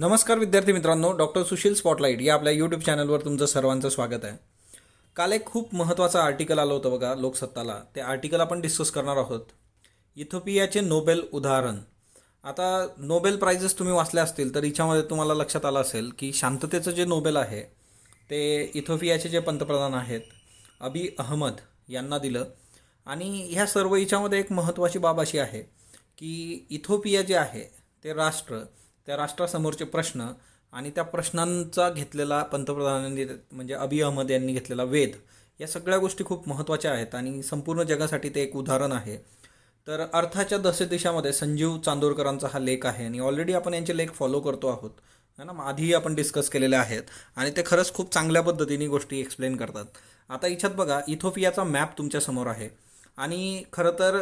नमस्कार विद्यार्थी मित्रांनो, डॉक्टर सुशील स्पॉटलाईट या आपल्या यूट्यूब चॅनलवर तुमचं सर्वांचं स्वागत आहे. काल एक खूप महत्त्वाचं आर्टिकल आलं होतं बघा लोकसत्ताला. ते आर्टिकल आपण डिस्कस करणार आहोत. इथिओपियाचे नोबेल उदाहरण. आता नोबेल प्राइजेस तुम्ही वाचले असतील तर याच्यामध्ये तुम्हाला लक्षात आलं असेल की शांततेचं जे नोबेल आहे ते इथिओपियाचे जे पंतप्रधान आहेत अबी अहमद यांना दिलं. आणि ह्या सर्व याच्यामध्ये एक महत्त्वाची बाब अशी आहे की इथिओपिया जे आहे ते राष्ट्र, त्या राष्ट्रासमोरचे प्रश्न आणि त्या प्रश्नांचा घेतलेला पंतप्रधानांनी म्हणजे अबी अहमद यांनी घेतलेला वेध, या सगळ्या गोष्टी खूप महत्त्वाच्या आहेत आणि संपूर्ण जगासाठी ते एक उदाहरण आहे. तर अर्थाच्या दशदिशामध्ये संजीव चांदोरकरांचा हा लेख आहे आणि ऑलरेडी आपण यांचे लेख फॉलो करतो आहोत है ना. आधीही आपण डिस्कस केलेले आहेत आणि ते खरंच खूप चांगल्या पद्धतीने गोष्टी एक्सप्लेन करतात. आता याच्यात बघा, इथिओपियाचा मॅप तुमच्यासमोर आहे आणि खरं तर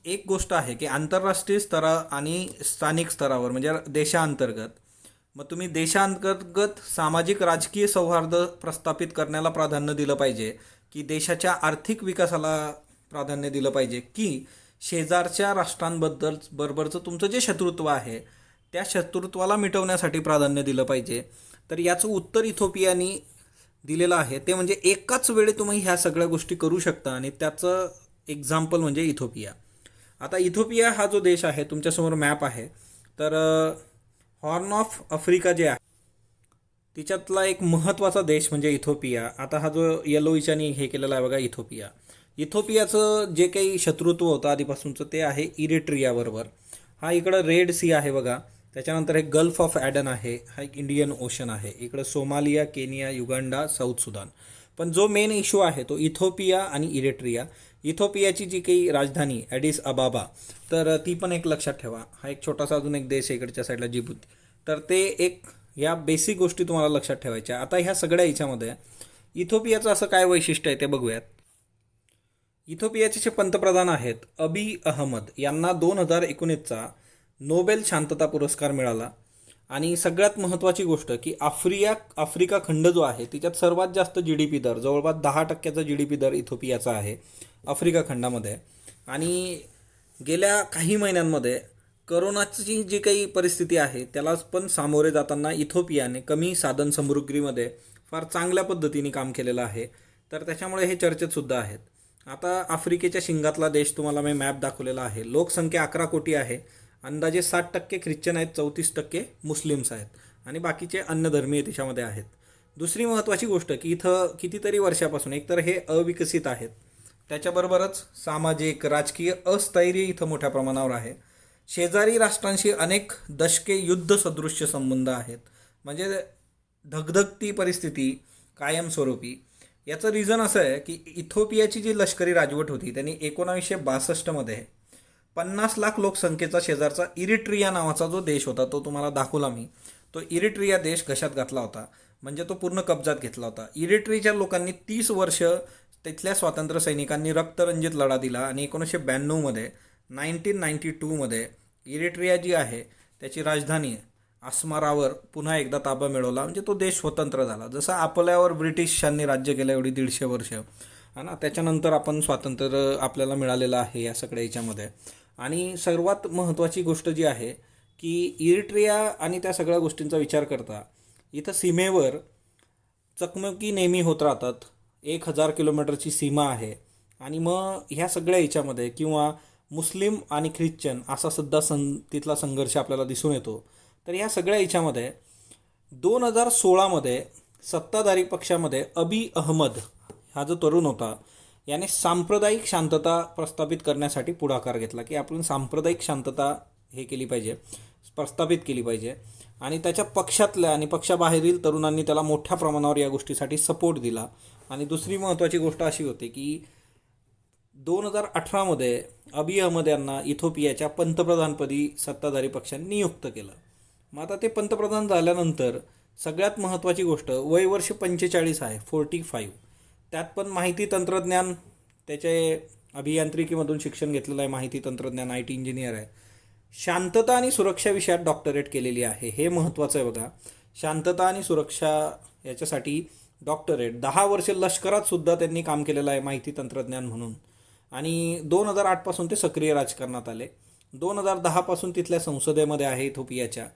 एक गोष्ट आहे की आंतरराष्ट्रीय स्तरा आणि स्थानिक स्तरावर म्हणजे देशांतर्गत, मग तुम्ही देशांतर्गत सामाजिक राजकीय सौहार्द प्रस्थापित करण्याला प्राधान्य दिलं पाहिजे की देशाच्या आर्थिक विकासाला प्राधान्य दिलं पाहिजे की शेजारच्या राष्ट्रांबद्दल बरोबरचं तुमचं जे शत्रुत्व आहे त्या शत्रुत्वाला मिटवण्यासाठी प्राधान्य दिलं पाहिजे. तर याचं उत्तर इथिओपियानी दिलेलं आहे. ते म्हणजे एकाच वेळी तुम्ही ह्या सगळ्या गोष्टी करू शकता आणि त्याचं एक्झाम्पल म्हणजे इथिओपिया. आता इथिओपिया हा जो देश आहे तुमच्यासमोर मॅप आहे, तर हॉर्न ऑफ आफ्रिका जे आहे तिच्यातला एक महत्त्वाचा देश म्हणजे इथिओपिया. आता हा जो येलो इचानी हे केलेला आहे बघा इथिओपिया. इथिओपियाचं जे काही शत्रुत्व होतं आधीपासूनचं ते आहे इरिट्रियाबरोबर. हा इकडं रेड सी आहे बघा, त्याच्यानंतर हे गल्फ ऑफ ॲडन आहे, हा एक इंडियन ओशन आहे, इकडं Somalia, Kenya, Uganda, south Sudan. पण जो मेन इश्यू आहे तो इथिओपिया आणि इरिट्रिया. इथिओपियाची जी काही राजधानी ॲडिस अबाबा, तर ती पण एक लक्षात ठेवा. हा एक छोटासा अजून एक देश आहे इकडच्या साईडला, जिबुती. तर ते एक या बेसिक गोष्टी तुम्हाला लक्षात ठेवायच्या. आता ह्या सगळ्या याच्यामध्ये इथिओपियाचं असं काय वैशिष्ट्य आहे ते बघूयात. इथिओपियाचे जे पंतप्रधान आहेत अबी अहमद यांना 2019चा नोबेल शांतता पुरस्कार मिळाला. आणि सगळ्यात महत्त्वाची गोष्ट की आफ्रिका खंड जो आहे तिच्यात सर्वात जास्त GDP दर, जवळपास 10% GDP दर इथिओपियाचा आहे आफ्रिका खंडामध्ये. आणि गेल्या काही महिन्यांमध्ये करोनाची जी काही परिस्थिती आहे त्याला पण सामोरे जाताना इथिओपियाने कमी साधन सामुग्रीमध्ये फार चांगल्या पद्धतीने काम केलेलं आहे. तर त्याच्यामुळे हे चर्चेत सुद्धा आहेत. आता आफ्रिकेच्या शिंगातला देश तुम्हाला मी मॅप दाखवलेला आहे. लोकसंख्या 11 कोटी आहे. अंदाजे 60% ख्रिश्चन आहेत, 34% मुस्लिम्स आहेत आणि बाकीचे अन्य धर्मीय त्याच्यामध्ये आहेत. दुसरी महत्त्वाची गोष्ट की इथं कितीतरी वर्षापासून एकतर हे अविकसित आहेत, त्याच्याबरोबरच सामाजिक राजकीय अस्थैर्य इथं मोठ्या प्रमाणावर आहे. शेजारी राष्ट्रांशी अनेक दशके युद्ध सदृश्य संबंध आहेत, म्हणजे धगधगती परिस्थिती कायमस्वरूपी. याचं रिझन असं आहे की इथिओपियाची जी लष्करी राजवट होती त्यांनी 1962मध्ये 50 लाख लोकसंख्येचा शेजारचा इरिट्रिया नावाचा जो देश होता तो तुम्हाला दाखवला मी. तो इरिट्रिया देश घशात घातला होता, म्हणजे तो पूर्ण कब्जात घेतला होता. इरिट्रियाच्या लोकांनी 30 वर्ष तिथल्या स्वातंत्र्य सैनिकांनी रक्तरंजित लढा दिला आणि 1992मध्ये 1992मध्ये इरिट्रिया जी आहे त्याची राजधानी अस्मारावर पुन्हा एकदा ताबा मिळवला, म्हणजे तो देश स्वतंत्र झाला. जसं आपल्यावर ब्रिटिशांनी राज्य केलं एवढी 150 वर्ष है ना, त्याच्यानंतर आपण स्वातंत्र्य आपल्याला मिळालेलं आहे या सगळ्या याच्यामध्ये. आणि सर्वात महत्त्वाची गोष्ट जी आहे की इरिट्रिया आणि त्या सगळ्या गोष्टींचा विचार करता इथं सीमेवर चकमकी नेहमी होत राहतात. 1000 किलोमीटरची सीमा आहे आणि मग ह्या सगळ्या याच्यामध्ये किंवा मुस्लिम आणि ख्रिश्चन असा सुद्धा तिथला संघर्ष आपल्याला दिसून येतो. तर ह्या सगळ्या याच्यामध्ये 2016मध्ये सत्ताधारी पक्षामध्ये अबी अहमद हा जो तरुण होता याने सांप्रदायिक शांतता प्रस्थापित करण्यासाठी पुढाकार घेतला की आपण सांप्रदायिक शांतता हे केली पाहिजे, प्रस्थापित केली पाहिजे. आणि त्याच्या पक्षातल्या आणि पक्षाबाहेरील तरुणांनी त्याला मोठ्या प्रमाणावर या गोष्टीसाठी सपोर्ट दिला. आणि दुसरी महत्त्वाची गोष्ट अशी होती की 2018मध्ये अबी अहमद यांना इथिओपियाच्या पंतप्रधानपदी सत्ताधारी पक्षांनी नियुक्त केलं. मग आता ते पंतप्रधान झाल्यानंतर सगळ्यात महत्त्वाची गोष्ट वयवर्ष 45 आहे, 45. त्यात पण माहिती तंत्रज्ञान, त्याचे अभियांत्रिकीमधून शिक्षण घेतलेलं आहे, माहिती तंत्रज्ञान, IT इंजिनियर आहे. शांतता आणि सुरक्षा विषयात डॉक्टरेट केलेली आहे, हे महत्त्वाचं आहे बघा. शांतता आणि सुरक्षा याच्यासाठी डॉक्टरेट. 10 वर्ष लष्करात सुद्धा त्यांनी काम केलेलं आहे माहिती तंत्रज्ञान म्हणून. आणि 2008 पासून ते सक्रिय राजकारणात आले. 2010 पासून तिथल्या संसदेमध्ये आहे इथिओपियाच्या.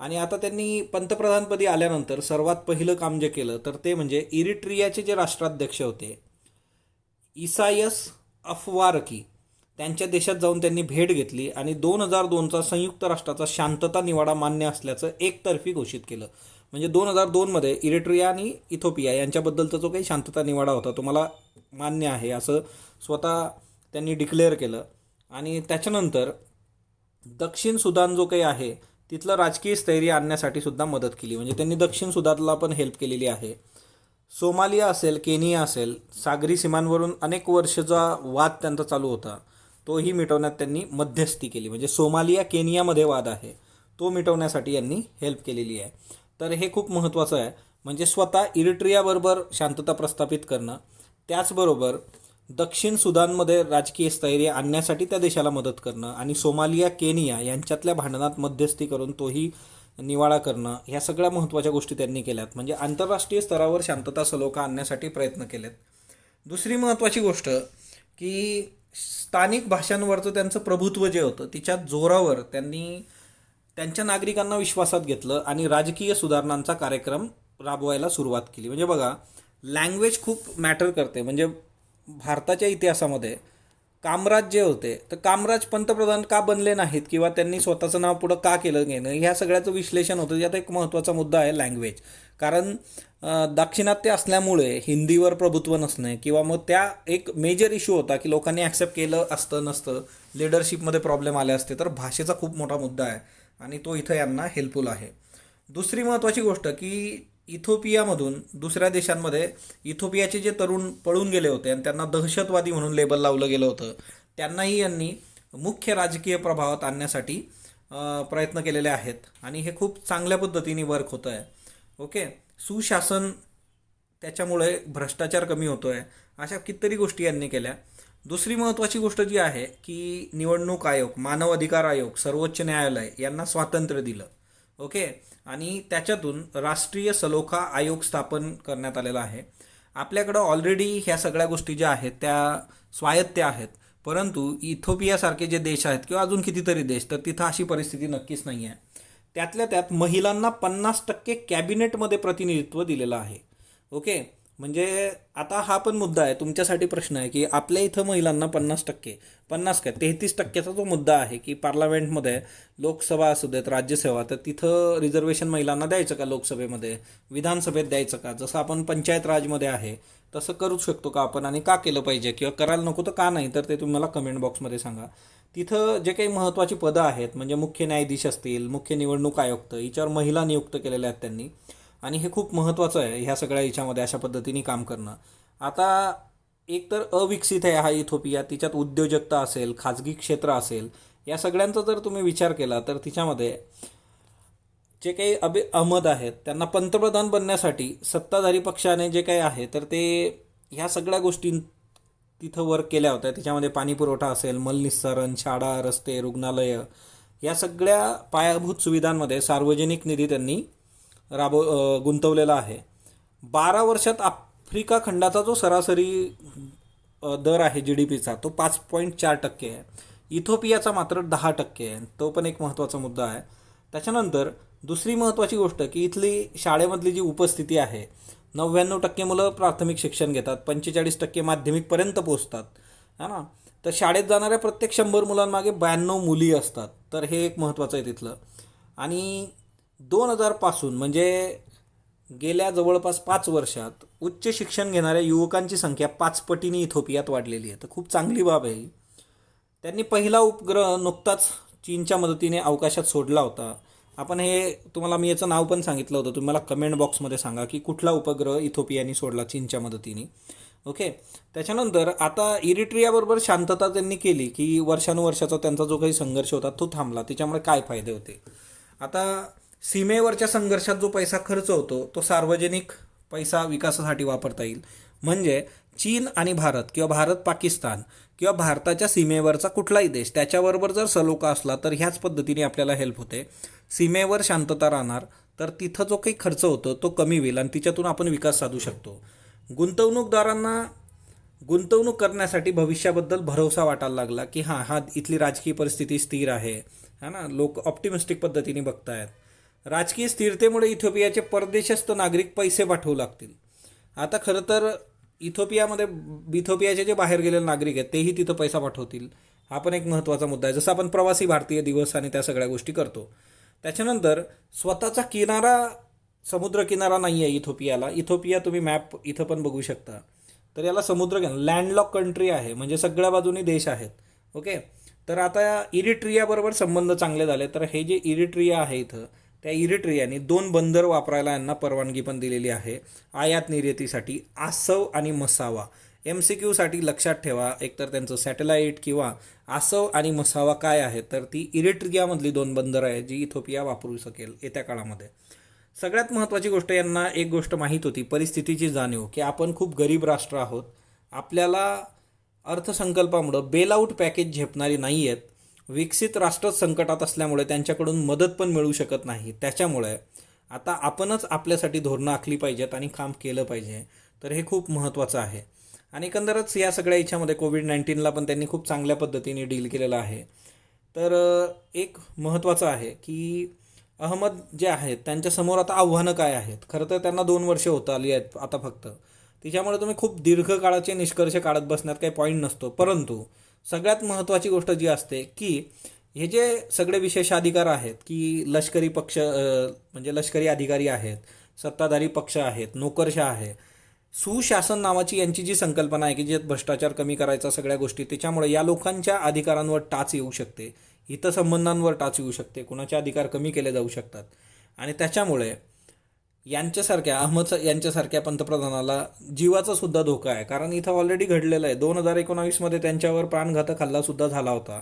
आणि आता त्यांनी पंतप्रधानपदी आल्यानंतर सर्वात पहिलं काम जे केलं तर ते म्हणजे इरिट्रियाचे जे राष्ट्राध्यक्ष होते इसायस अफवारकी त्यांच्या देशात जाऊन त्यांनी भेट घेतली आणि 2002चा संयुक्त राष्ट्राचा शांतता निवाडा मान्य असल्याचं एकतर्फी घोषित केलं. म्हणजे 2002मध्ये इरिट्रिया आणि इथोपिया यांच्याबद्दलचा जो काही शांतता निवाडा होता तो मला मान्य आहे असं स्वतः त्यांनी डिक्लेअर केलं. आणि त्याच्यानंतर दक्षिण सुदान जो काही आहे तिथलं राजकीय स्थैर्य आणण्यासाठी सुद्धा मदत केली. म्हणजे त्यांनी दक्षिण सुदानला पण हेल्प केलेली आहे. सोमालिया असेल, केनिया असेल, सागरी सीमांवरून अनेक वर्षाचा वाद त्यांचा चालू होता तोही मिटवण्यात त्यांनी मध्यस्थी केली. म्हणजे सोमालिया केनियामध्ये वाद आहे तो मिटवण्यासाठी यांनी हेल्प केलेली आहे. तर हे खूप महत्त्वाचं आहे. म्हणजे स्वतः इरिट्रियाबरोबर शांतता प्रस्थापित करणं, त्याचबरोबर दक्षिण सुदानमध्ये राजकीय स्थैर्य आणण्यासाठी त्या देशाला मदत करणं आणि सोमालिया केनिया यांच्यातल्या भांडणात मध्यस्थी करून तोही निवाडा करणं, ह्या सगळ्या महत्त्वाच्या गोष्टी त्यांनी केल्यात. म्हणजे आंतरराष्ट्रीय स्तरावर शांतता सलोखा आणण्यासाठी प्रयत्न केलेत. दुसरी महत्त्वाची गोष्ट की स्थानिक भाषांवरचं त्यांचं प्रभुत्व जे होतं तिच्या जोरावर त्यांनी त्यांच्या नागरिकांना विश्वासात घेतलं आणि राजकीय सुधारणांचा कार्यक्रम राबवायला सुरुवात केली. म्हणजे बघा, लँग्वेज खूप मॅटर करते. म्हणजे भारताच्या इतिहासामध्ये कामराज जे होते तर कामराज पंतप्रधान का बनले नाहीत किंवा त्यांनी स्वतःचं नाव पुढं का केलं गेलं ह्या सगळ्याचं विश्लेषण होतं. यात एक महत्त्वाचा मुद्दा आहे लँग्वेज. कारण दाक्षिणात्य असल्यामुळे हिंदीवर प्रभुत्व नसणे किंवा मग त्या एक मेजर इश्यू होता की लोकांनी ॲक्सेप्ट केलं असतं नसतं, लिडरशिपमध्ये प्रॉब्लेम आले असते. तर भाषेचा खूप मोठा मुद्दा आहे आणि तो इथं यांना हेल्पफुल आहे. दुसरी महत्त्वाची गोष्ट की इथोपियामधून दुसऱ्या देशांमध्ये इथोपियाचे जे तरुण पळून गेले होते आणि त्यांना दहशतवादी म्हणून लेबल लावलं गेलं होतं त्यांनाही यांनी मुख्य राजकीय प्रभावात आणण्यासाठी प्रयत्न केलेले आहेत आणि हे खूप चांगल्या पद्धतीने वर्क होतं आहे. ओके, सुशासन, त्याच्यामुळे भ्रष्टाचार कमी होतो आहे, अशा कितीतरी गोष्टी यांनी केल्या. दुसरी महत्त्वाची गोष्ट जी आहे की निवडणूक आयोग, मानव अधिकार आयोग, सर्वोच्च न्यायालय यांना स्वातंत्र्य दिलं. ओके, आणि त्याच्यातून राष्ट्रीय सलोखा आयोग स्थापन करण्यात आलेला आहे. आपल्याकडं ऑलरेडी ह्या सगळ्या गोष्टी ज्या आहेत त्या स्वायत्त आहेत, परंतु इथोपियासारखे जे देश आहेत किंवा अजून कितीतरी देश तर तिथं अशी परिस्थिती नक्कीच नाही आहे. त्यातल्या त्यात महिलांना 50% कॅबिनेटमध्ये प्रतिनिधित्व दिलेलं आहे. ओके, म्हणजे आता हा पण मुद्दा आहे, तुमच्यासाठी प्रश्न आहे की आपल्या इथं महिलांना 50% काय 33%चा जो मुद्दा आहे की पार्लमेंटमध्ये लोकसभा असू देत, राज्यसेवा, तर तिथं रिझर्वेशन महिलांना द्यायचं का, लोकसभेमध्ये, विधानसभेत द्यायचं का, जसं आपण पंचायत राजमध्ये आहे तसं करू शकतो का आपण आणि का केलं पाहिजे किंवा करायला नको तर का नाही, तर ते तुम्ही मला कमेंट बॉक्समध्ये सांगा. तिथं जे काही महत्त्वाची पदं आहेत म्हणजे मुख्य न्यायाधीश असतील, मुख्य निवडणूक आयुक्त, हिच्यावर महिला नियुक्त केलेल्या आहेत त्यांनी आणि हे खूप महत्त्वाचं आहे ह्या सगळ्या याच्यामध्ये अशा पद्धतीने काम करणं. आता एक तर अविकसित आहे हा इथोपिया, तिच्यात उद्योजकता असेल, खाजगी क्षेत्र असेल, या सगळ्यांचा जर तुम्ही विचार केला तर तिच्यामध्ये जे काही अबी अहमद आहेत त्यांना पंतप्रधान बनण्यासाठी सत्ताधारी पक्षाने जे काही आहे तर ते ह्या सगळ्या गोष्टी तिथं वर्क केल्या होत्या. त्याच्यामध्ये पाणी पुरवठा असेल, मलनिस्सारण, शाळा, रस्ते, रुग्णालय, या सगळ्या पायाभूत सुविधांमध्ये सार्वजनिक निधी त्यांनी गुंतवलेला आहे. 12 वर्षात आफ्रिका खंडाचा जो सरासरी दर आहे GDPचा तो 5.4% आहे. इथोपियाचा मात्र 10% आहे. तो पण एक महत्त्वाचा मुद्दा आहे. त्याच्यानंतर दुसरी महत्त्वाची गोष्ट की इथली शाळेमधली जी उपस्थिती आहे, 99% मुलं प्राथमिक शिक्षण घेतात, 45% माध्यमिकपर्यंत पोहोचतात, है ना. तर शाळेत जाणाऱ्या प्रत्येक 100 मुलांमागे 92 मुली असतात. तर हे एक महत्त्वाचं आहे तिथलं. आणि 2000 पासून म्हणजे गेल्या जवळपास 5 वर्षात उच्च शिक्षण घेणाऱ्या युवकांची संख्या 5 पटीने इथोपियात वाढलेली आहे. तर खूप चांगली बाब आहे. त्यांनी पहिला उपग्रह नुकताच चीनच्या मदतीने अवकाशात सोडला होता. आपण हे तुम्हाला मी याचं नाव पण सांगितलं होतं, तुम्ही मला कमेंट बॉक्समध्ये सांगा की कुठला उपग्रह इथोपियाने सोडला चीनच्या मदतीने. ओके, त्याच्यानंतर आता इरिट्रियाबरोबर शांतता त्यांनी केली की वर्षानुवर्षाचा त्यांचा जो काही संघर्ष होता तो थांबला. त्याच्यामुळे काय फायदे होते? आता सीमेवरच्या संघर्षात जो पैसा खर्च होतो तो सार्वजनिक पैसा विकासासाठी वापरता येईल. म्हणजे चीन आणि भारत किंवा भारत पाकिस्तान किंवा भारताच्या सीमेवरचा कुठलाही देश त्याच्याबरोबर जर सलोखा असला तर ह्याच पद्धतीने आपल्याला हेल्प होते. सीमेवर शांतता राहणार तर तिथं जो काही खर्च होतो तो कमी होईल आणि तिच्यातून आपण विकास साधू शकतो. गुंतवणूकदारांना गुंतवणूक करण्यासाठी भविष्याबद्दल भरोसा वाटायला लागला की हा इथली राजकीय परिस्थिती स्थिर आहे, है ना, लोक ऑप्टिमिस्टिक पद्धतीने बघतायत. राजकीय स्थिरतेमुळे इथिओपियाचे परदेशस्थ नागरिक पैसे पाठवू लागतील. आता खरं तर इथिओपियाचे जे बाहेर गेलेले नागरिक आहेत तेही तिथं पैसा पाठवतील. हा पण एक महत्त्वाचा मुद्दा आहे. जसं आपण प्रवासी भारतीय दिवस आणि त्या सगळ्या गोष्टी करतो. त्याच्यानंतर स्वतःचा समुद्रकिनारा नाही आहे इथिओपियाला. इथिओपिया तुम्ही मॅप इथं पण बघू शकता. तर याला लँडलॉक कंट्री आहे, म्हणजे सगळ्या बाजूनी देश आहेत. ओके. तर आता इरिट्रियाबरोबर संबंध चांगले झाले. तर हे जे इरिट्रिया आहे इथं, त्या इरिट्रियाने 2 बंदर वापरायला यांना परवानगी पण दिलेली आहे आयात निर्यातीसाठी. आसव आणि मसावा. MCQ साठी लक्षात ठेवा, एकतर त्यांचं सॅटेलाईट किंवा आसव आणि मसावा काय आहे, तर ती इरिट्रियामधली 2 बंदरं आहेत जी इथिओपिया वापरू शकेल येत्या काळामध्ये. सगळ्यात महत्त्वाची गोष्ट, यांना एक गोष्ट माहीत होती, परिस्थितीची जाणीव, की आपण खूप गरीब राष्ट्र आहोत. आपल्याला अर्थसंकल्पामुळं बेलआउट पॅकेज झेपणारी नाही आहेत. विकसित राष्ट्रच संकटात असल्यामुळे त्यांच्याकडून मदत पण मिळू शकत नाही. त्याच्यामुळे आता आपणच आपल्यासाठी धोरणं आखली पाहिजेत आणि काम केलं पाहिजे. तर हे खूप महत्त्वाचं आहे. आणि एकंदरच या सगळ्या याच्यामध्ये कोविड-19ला पण त्यांनी खूप चांगल्या पद्धतीने डील केलेलं आहे. तर एक महत्त्वाचं आहे की अहमद जे आहेत त्यांच्यासमोर आता आव्हानं काय आहेत. खरं तर त्यांना 2 वर्ष होत आली आहेत आता फक्त. त्याच्यामुळे तुम्ही खूप दीर्घकाळाचे निष्कर्ष काढत बसण्यात काही पॉईंट नसतो. परंतु सगळ्यात महत्त्वाची गोष्ट जी असते की हे जे सगळे विशेषाधिकार आहेत, की लष्करी पक्ष म्हणजे लष्करी अधिकारी आहेत, सत्ताधारी पक्ष आहेत, नोकरशाह आहे, सुशासन नावाची यांची जी संकल्पना आहे की ज्यात भ्रष्टाचार कमी करायचा सगळ्या गोष्टी, त्याच्यामुळे या लोकांच्या अधिकारांवर टाच येऊ शकते, हितसंबंधांवर टाच येऊ शकते, कुणाचे अधिकार कमी केले जाऊ शकतात. आणि त्याच्यामुळे अहमद यांच्यासारख्या पंतप्रधानाला जीवाचा सुद्धा धोका आहे. कारण इथं ऑलरेडी घडलेलं आहे. 2019मध्ये त्यांच्यावर प्राणघातक हल्ला सुद्धा झाला होता.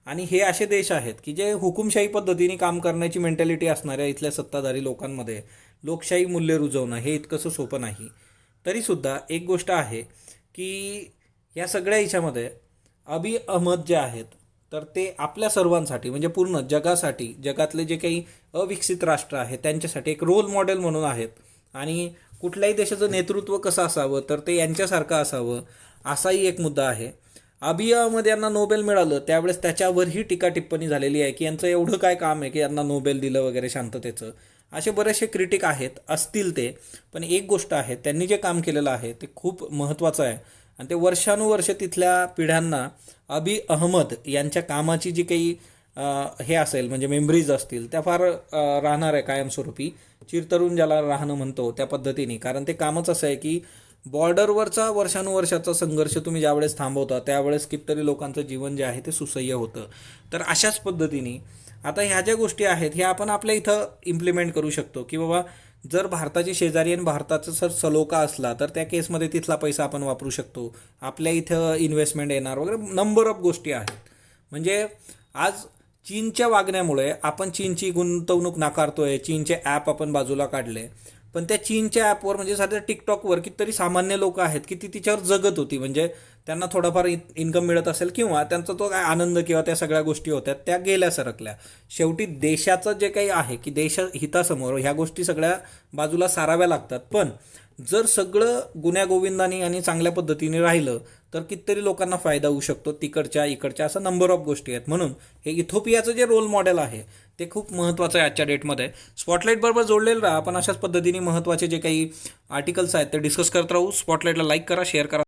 आणि हे असे देश आहेत की जे हुकुमशाही पद्धतीने काम करण्याची मेंटॅलिटी असणाऱ्या इथल्या सत्ताधारी लोकांमध्ये लोकशाही मूल्य रुजवणं हे इतकंसं सोपं नाही. तरीसुद्धा एक गोष्ट आहे की या सगळ्या ह्याच्यामध्ये अबी अहमद जे आहेत, तर ते आपल्या सर्वांसाठी, म्हणजे पूर्ण जगासाठी, जगातले जे काही अविकसित राष्ट्र आहे त्यांच्यासाठी एक रोल मॉडेल म्हणून आहेत. आणि कुठल्याही देशाचं नेतृत्व कसं असावं, तर ते यांच्यासारखं असावं, असाही एक मुद्दा आहे. अबी अहमद यांना नोबेल मिळालं त्यावेळेस त्याच्यावरही टीका टिप्पणी झालेली आहे की यांचं एवढं काय काम आहे की यांना नोबेल दिलं वगैरे शांततेचं. असे बरेचसे क्रिटिक असतील ते. पण एक गोष्ट आहे, त्यांनी जे काम केलेलं आहे ते खूप महत्त्वाचं आहे. आणि ते वर्षानुवर्ष तिथल्या पिढ्यांना अबी अहमद यांच्या कामाची जी काही हे असेल, म्हणजे मेमरीज असतील, त्या फार राहणार आहे कायमस्वरूपी. चिरतरुण ज्याला राहणं म्हणतो त्या पद्धतीने. कारण ते कामच असं आहे की बॉर्डरवरचा वर्षानुवर्षाचा संघर्ष तुम्ही ज्यावेळेस थांबवता त्यावेळेस कितीतरी लोकांचं जीवन जे आहे ते सुसह्य होतं. तर अशाच पद्धतीने आता ह्या ज्या गोष्टी आहेत ह्या आपण आपल्या इथं इम्प्लिमेंट करू शकतो. की बाबा जर भारताची शेजारी आणि भारताचा जर सलोखा असला तर त्या केसमध्ये तिथला पैसा आपण वापरू शकतो, आपल्या इथं इन्व्हेस्टमेंट येणार वगैरे नंबर ऑफ गोष्टी आहेत. म्हणजे आज चीनच्या वागण्यामुळे आपण चीनची गुंतवणूक नाकारतोय, चीनचे ॲप आपण बाजूला काढले. पण त्या चीनच्या ॲपवर, म्हणजे साध्या टिकटॉकवर कितीतरी सामान्य लोक आहेत की ती तिच्यावर जगत होती. म्हणजे त्यांना थोडाफार इन्कम मिळत असेल किंवा त्यांचा तो काय आनंद किंवा त्या सगळ्या गोष्टी होत्या त्या गेल्या सरकल्या. शेवटी देशाचं जे काही आहे की हितासमोर ह्या गोष्टी सगळ्या बाजूला साराव्या लागतात. पण जर सगळं गुण्यागोविंदाने आणि चांगल्या पद्धतीने राहिलं तर कितीतरी लोकांना फायदा होऊ शकतो, तिकडच्या इकडच्या, असं नंबर ऑफ गोष्टी आहेत. म्हणून हे इथिओपियाचं जे रोल मॉडेल आहे ते खूप महत्त्वाचं आहे आजच्या डेटमध्ये. स्पॉटलाईटबरोबर जोडलेलं राहा. आपण अशाच पद्धतीने महत्त्वाचे जे काही आर्टिकल्स आहेत ते डिस्कस करत राहू. स्पॉटलाईटला लाईक करा, शेअर करा.